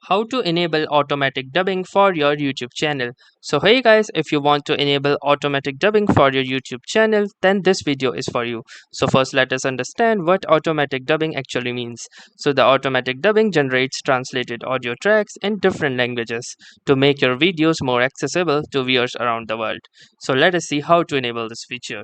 How to enable automatic dubbing for your YouTube channel. So hey guys, if you want to enable automatic dubbing for your YouTube channel, then this video is for you. So first let us understand what automatic dubbing actually means. So the automatic dubbing generates translated audio tracks in different languages to make your videos more accessible to viewers around the world. So let us see how to enable this feature.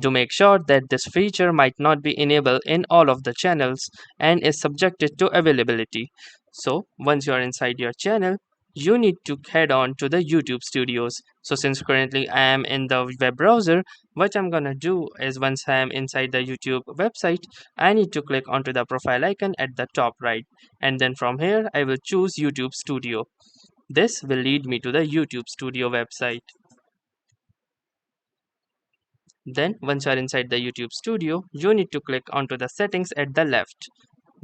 To make sure that this feature might not be enabled in all of the channels and is subjected to availability. So once you are inside your channel, you need to head on to the YouTube studios. So since currently I am in the web browser, what I'm gonna do is once I am inside the YouTube website, I need to click onto the profile icon at the top right. And then from here, I will choose YouTube Studio. This will lead me to the YouTube Studio website. Then once you are inside the YouTube Studio, you need to click onto the settings at the left.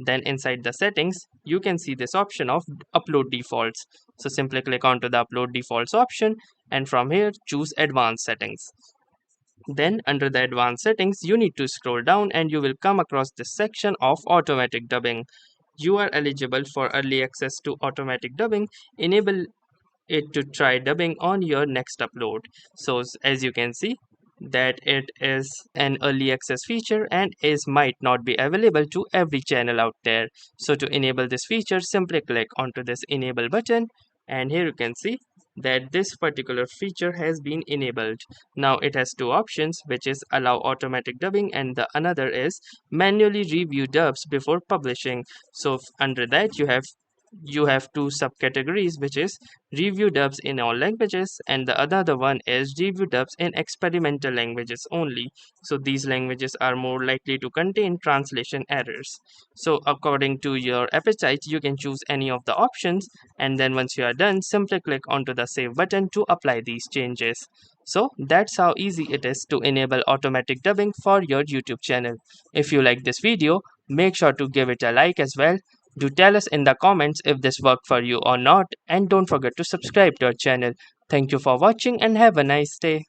Then inside the settings, you can see this option of upload defaults. So simply click onto the upload defaults option and from here choose advanced settings. Then under the advanced settings, you need to scroll down and you will come across this section of automatic dubbing. You are eligible for early access to automatic dubbing. Enable it to try dubbing on your next upload. So as you can see that it is an early access feature and is might not be available to every channel out there. So to enable this feature, simply click onto this enable button and here you can see that this particular feature has been enabled. Now it has two options, which is allow automatic dubbing and the another is manually review dubs before publishing. So under that you have two subcategories, which is review dubs in all languages and the other one is review dubs in experimental languages only. So these languages are more likely to contain translation errors. So according to your appetite, you can choose any of the options and then once you are done, simply click onto the save button to apply these changes. So that's how easy it is to enable automatic dubbing for your YouTube channel. If you like this video, make sure to give it a like as well. Do tell us in the comments if this worked for you or not, and don't forget to subscribe to our channel. Thank you for watching and have a nice day.